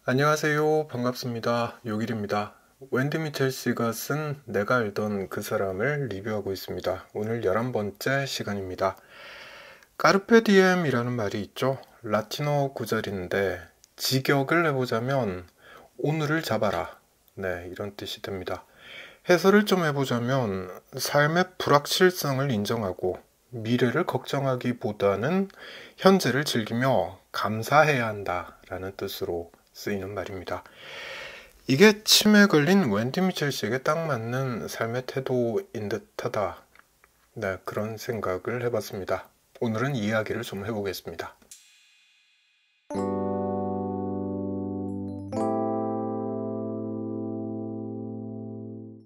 안녕하세요. 반갑습니다. 요길입니다. 웬디 미첼 씨가 쓴 내가 알던 그 사람을 리뷰하고 있습니다. 오늘 11번째 시간입니다. 까르페 디엠이라는 말이 있죠. 라틴어 구절인데 직역을 해보자면 오늘을 잡아라. 네, 이런 뜻이 됩니다. 해설을 좀 해보자면 삶의 불확실성을 인정하고 미래를 걱정하기보다는 현재를 즐기며 감사해야 한다라는 뜻으로 쓰이는 말입니다. 이게 치매에 걸린 웬디 미첼 씨에게 딱 맞는 삶의 태도인 듯하다. 네, 그런 생각을 해봤습니다. 오늘은 이야기를 좀 해보겠습니다.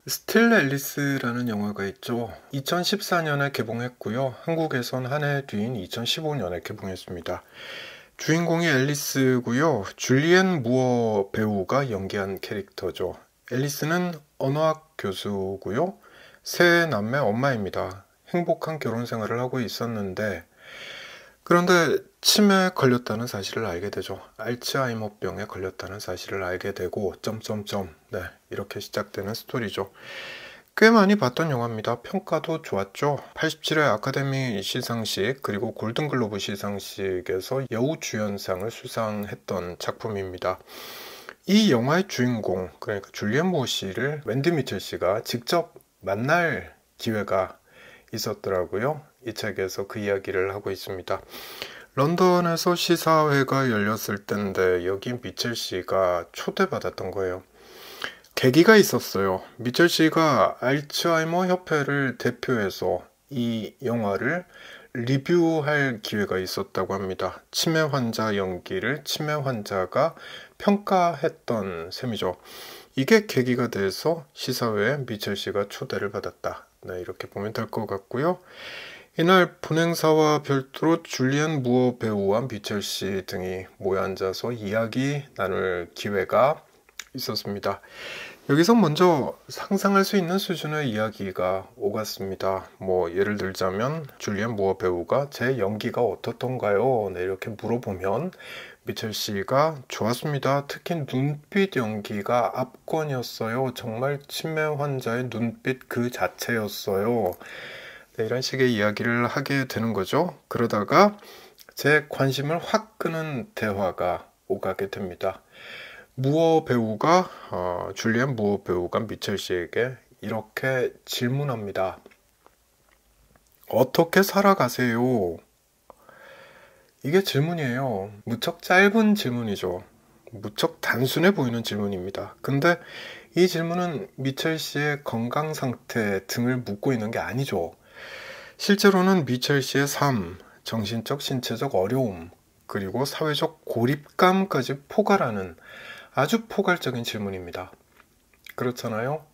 스틸 앨리스라는 영화가 있죠. 2014년에 개봉했고요. 한국에선 한 해 뒤인 2015년에 개봉했습니다. 주인공이 앨리스고요. 줄리엔 무어 배우가 연기한 캐릭터죠. 앨리스는 언어학 교수고요. 세 남매 엄마입니다. 행복한 결혼 생활을 하고 있었는데 그런데 치매에 걸렸다는 사실을 알게 되죠. 알츠하이머병에 걸렸다는 사실을 알게 되고 네, 이렇게 시작되는 스토리죠. 꽤 많이 봤던 영화입니다. 평가도 좋았죠. 87회 아카데미 시상식 그리고 골든글로브 시상식에서 여우주연상을 수상했던 작품입니다. 이 영화의 주인공, 그러니까 줄리엔 무어 씨를 웬디 미첼 씨가 직접 만날 기회가 있었더라고요. 이 책에서 그 이야기를 하고 있습니다. 런던에서 시사회가 열렸을 때인데 여기 미첼 씨가 초대받았던 거예요. 계기가 있었어요. 미첼 씨가 알츠하이머 협회를 대표해서 이 영화를 리뷰할 기회가 있었다고 합니다. 치매 환자 연기를 치매 환자가 평가했던 셈이죠. 이게 계기가 돼서 시사회에 미첼 씨가 초대를 받았다. 네, 이렇게 보면 될 것 같고요. 이날 본행사와 별도로 줄리엔 무어 배우와 미첼 씨 등이 모여 앉아서 이야기 나눌 기회가 있었습니다. 여기서 먼저 상상할 수 있는 수준의 이야기가 오갔습니다. 예를 들자면 줄리엔 무어 배우가 제 연기가 어떻던가요? 네, 이렇게 물어보면 미첼 씨가 좋았습니다. 특히 눈빛 연기가 압권이었어요. 정말 치매 환자의 눈빛 그 자체였어요. 네, 이런 식의 이야기를 하게 되는 거죠. 그러다가 제 관심을 확 끄는 대화가 오가게 됩니다. 줄리엔 무어 배우가 미첼 씨에게 이렇게 질문합니다. 어떻게 살아가세요? 이게 질문이에요. 무척 짧은 질문이죠. 무척 단순해 보이는 질문입니다. 근데 이 질문은 미첼 씨의 건강 상태 등을 묻고 있는 게 아니죠. 실제로는 미첼 씨의 삶, 정신적, 신체적 어려움, 그리고 사회적 고립감까지 포괄하는 아주 포괄적인 질문입니다. 그렇잖아요?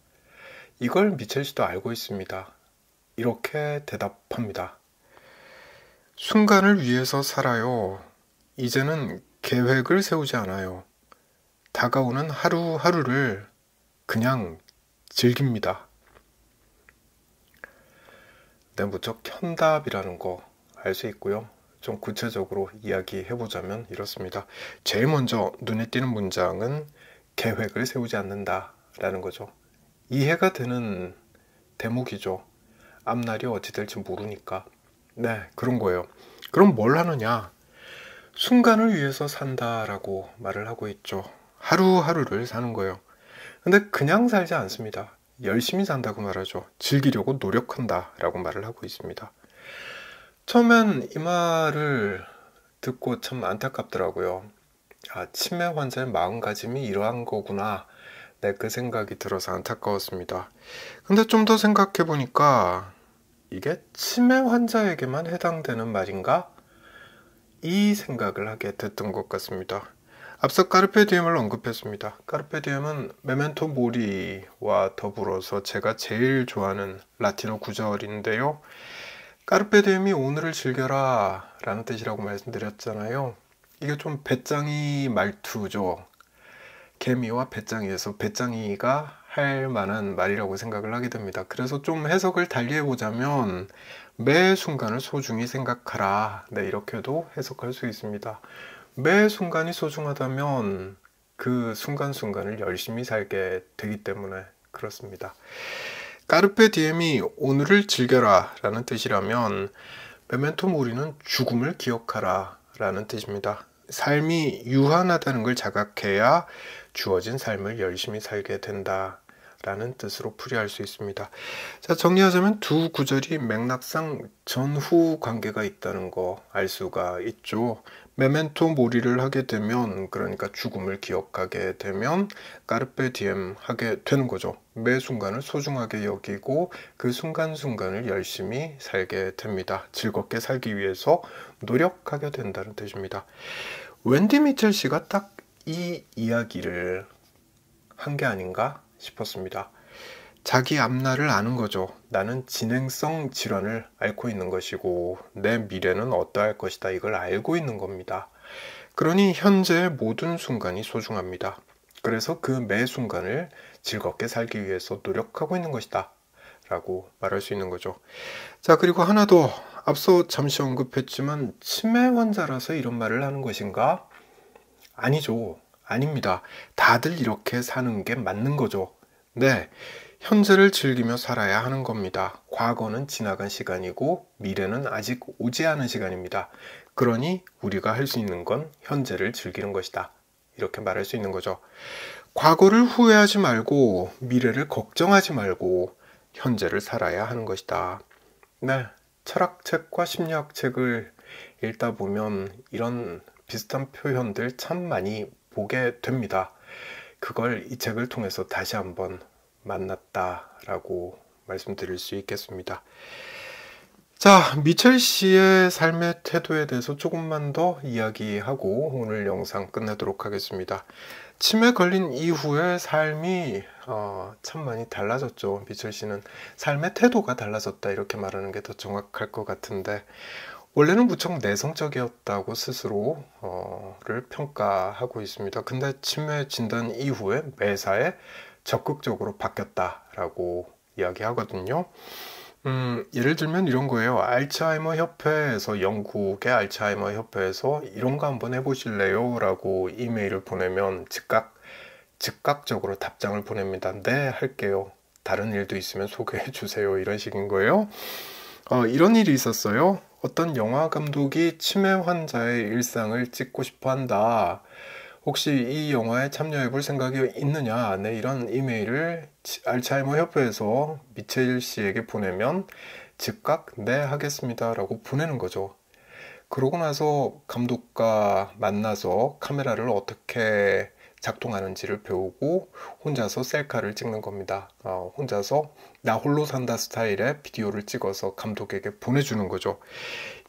이걸 미첼 씨도 알고 있습니다. 이렇게 대답합니다. 순간을 위해서 살아요. 이제는 계획을 세우지 않아요. 다가오는 하루하루를 그냥 즐깁니다. 네, 무척 현답이라는 거 알 수 있고요. 좀 구체적으로 이야기해보자면 이렇습니다. 제일 먼저 눈에 띄는 문장은 계획을 세우지 않는다라는 거죠. 이해가 되는 대목이죠. 앞날이 어찌 될지 모르니까. 네, 그런 거예요. 그럼 뭘 하느냐? 순간을 위해서 산다라고 말을 하고 있죠. 하루하루를 사는 거예요. 근데 그냥 살지 않습니다. 열심히 산다고 말하죠. 즐기려고 노력한다라고 말을 하고 있습니다. 처음엔 이 말을 듣고 참 안타깝더라고요. 아, 치매 환자의 마음가짐이 이러한 거구나. 네, 그 생각이 들어서 안타까웠습니다. 근데 좀 더 생각해 보니까 이게 치매 환자에게만 해당되는 말인가? 이 생각을 하게 됐던 것 같습니다. 앞서 까르페 디엠을 언급했습니다. 까르페 디엠은 메멘토 모리와 더불어서 제가 제일 좋아하는 라틴어 구절인데요. 까르페 디엠이 오늘을 즐겨라 라는 뜻이라고 말씀드렸잖아요. 이게 좀 배짱이 말투죠. 개미와 배짱이에서 배짱이가 할 만한 말이라고 생각을 하게 됩니다. 그래서 좀 해석을 달리 해보자면 매 순간을 소중히 생각하라. 네, 이렇게도 해석할 수 있습니다. 매 순간이 소중하다면 그 순간순간을 열심히 살게 되기 때문에 그렇습니다. 까르페 디엠이 오늘을 즐겨라 라는 뜻이라면 메멘토 모리는 죽음을 기억하라 라는 뜻입니다. 삶이 유한하다는 걸 자각해야 주어진 삶을 열심히 살게 된다 라는 뜻으로 풀이할 수 있습니다. 자, 정리하자면 두 구절이 맥락상 전후 관계가 있다는 거 알 수가 있죠. 메멘토 모리를 하게 되면, 그러니까 죽음을 기억하게 되면 까르페 디엠 하게 되는 거죠. 매 순간을 소중하게 여기고 그 순간순간을 열심히 살게 됩니다. 즐겁게 살기 위해서 노력하게 된다는 뜻입니다. 웬디 미첼 씨가 딱 이 이야기를 한 게 아닌가 싶었습니다. 자기 앞날을 아는 거죠. 나는 진행성 질환을 앓고 있는 것이고 내 미래는 어떠할 것이다. 이걸 알고 있는 겁니다. 그러니 현재의 모든 순간이 소중합니다. 그래서 그 매 순간을 즐겁게 살기 위해서 노력하고 있는 것이다 라고 말할 수 있는 거죠. 자, 그리고 하나 더, 앞서 잠시 언급했지만 치매 환자라서 이런 말을 하는 것인가? 아니죠. 아닙니다. 다들 이렇게 사는 게 맞는 거죠. 네, 현재를 즐기며 살아야 하는 겁니다. 과거는 지나간 시간이고 미래는 아직 오지 않은 시간입니다. 그러니 우리가 할 수 있는 건 현재를 즐기는 것이다. 이렇게 말할 수 있는 거죠. 과거를 후회하지 말고 미래를 걱정하지 말고 현재를 살아야 하는 것이다. 네, 철학책과 심리학책을 읽다 보면 이런 비슷한 표현들 참 많이 보게 됩니다. 그걸 이 책을 통해서 다시 한번 만났다라고 말씀드릴 수 있겠습니다. 자, 미첼 씨의 삶의 태도에 대해서 조금만 더 이야기하고 오늘 영상 끝내도록 하겠습니다. 치매 걸린 이후에 삶이 참 많이 달라졌죠. 미첼 씨는 삶의 태도가 달라졌다 이렇게 말하는 게 더 정확할 것 같은데, 원래는 무척 내성적이었다고 스스로를 평가하고 있습니다. 근데 치매 진단 이후에 매사에 적극적으로 바뀌었다라고 이야기하거든요. 예를 들면 이런 거예요. 알츠하이머 협회에서, 영국의 알츠하이머 협회에서 이런 거 한번 해보실래요? 라고 이메일을 보내면 즉각적으로 답장을 보냅니다. 네, 할게요. 다른 일도 있으면 소개해 주세요. 이런 식인 거예요. 이런 일이 있었어요. 어떤 영화 감독이 치매 환자의 일상을 찍고 싶어 한다. 혹시 이 영화에 참여해 볼 생각이 있느냐? 네, 이런 이메일을 알츠하이머 협회에서 미첼 씨에게 보내면 즉각 네, 하겠습니다 라고 보내는 거죠. 그러고 나서 감독과 만나서 카메라를 어떻게 작동하는지를 배우고 혼자서 셀카를 찍는 겁니다. 혼자서 나 홀로 산다 스타일의 비디오를 찍어서 감독에게 보내주는 거죠.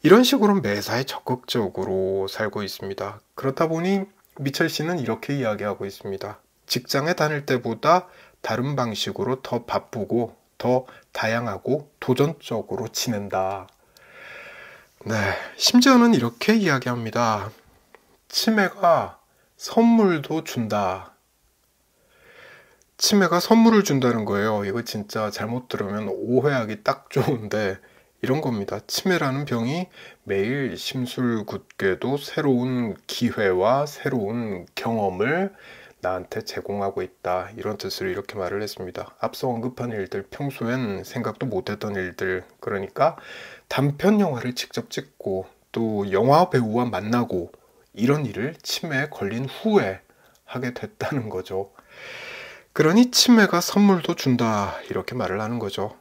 이런 식으로 매사에 적극적으로 살고 있습니다. 그렇다 보니 미첼 씨는 이렇게 이야기하고 있습니다. 직장에 다닐 때보다 다른 방식으로 더 바쁘고 더 다양하고 도전적으로 지낸다. 네, 심지어는 이렇게 이야기합니다. 치매가 선물도 준다. 치매가 선물을 준다는 거예요. 이거 진짜 잘못 들으면 오해하기 딱 좋은데 이런 겁니다. 치매라는 병이 매일 심술궂게도 새로운 기회와 새로운 경험을 나한테 제공하고 있다. 이런 뜻으로 이렇게 말을 했습니다. 앞서 언급한 일들, 평소엔 생각도 못했던 일들, 그러니까 단편 영화를 직접 찍고 또 영화 배우와 만나고 이런 일을 치매에 걸린 후에 하게 됐다는 거죠. 그러니 치매가 선물도 준다 이렇게 말을 하는 거죠.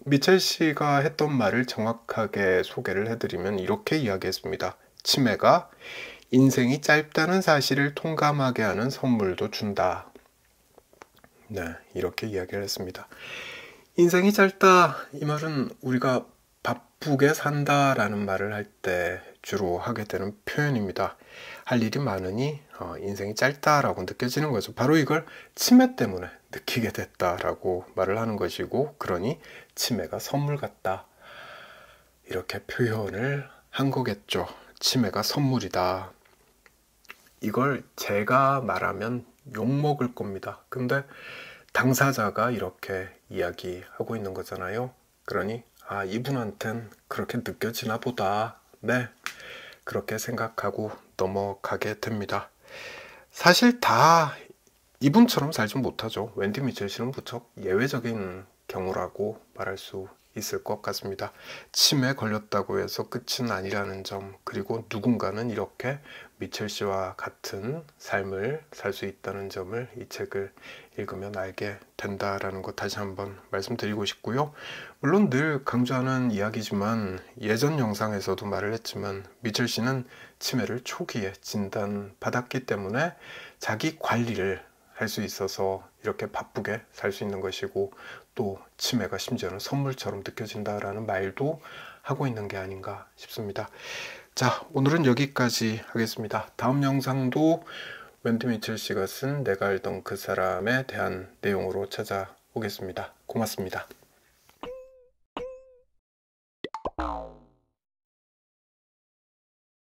미첼 씨가 했던 말을 정확하게 소개를 해드리면 이렇게 이야기했습니다. 치매가 인생이 짧다는 사실을 통감하게 하는 선물도 준다. 네, 이렇게 이야기를 했습니다. 인생이 짧다, 이 말은 우리가 바쁘게 산다라는 말을 할 때 주로 하게 되는 표현입니다. 할 일이 많으니 인생이 짧다라고 느껴지는 거죠. 바로 이걸 치매 때문에 느끼게 됐다라고 말을 하는 것이고, 그러니 치매가 선물 같다 이렇게 표현을 한 거겠죠. 치매가 선물이다. 이걸 제가 말하면 욕먹을 겁니다. 근데 당사자가 이렇게 이야기하고 있는 거잖아요. 그러니 이분한텐 그렇게 느껴지나 보다. 네, 그렇게 생각하고 넘어가게 됩니다. 사실 다 이분처럼 살지 못하죠. 웬디 미첼 씨는 무척 예외적인 경우라고 말할 수 있을 것 같습니다. 치매에 걸렸다고 해서 끝은 아니라는 점, 그리고 누군가는 이렇게 미첼 씨와 같은 삶을 살 수 있다는 점을 이 책을 읽으면 알게 된다라는 것 다시 한번 말씀드리고 싶고요. 물론 늘 강조하는 이야기지만 예전 영상에서도 말을 했지만 미첼 씨는 치매를 초기에 진단받았기 때문에 자기 관리를 할 수 있어서 이렇게 바쁘게 살 수 있는 것이고, 또 치매가 심지어는 선물처럼 느껴진다라는 말도 하고 있는 게 아닌가 싶습니다. 자, 오늘은 여기까지 하겠습니다. 다음 영상도 웬디 미첼 씨가 쓴 내가 알던 그 사람에 대한 내용으로 찾아오겠습니다. 고맙습니다.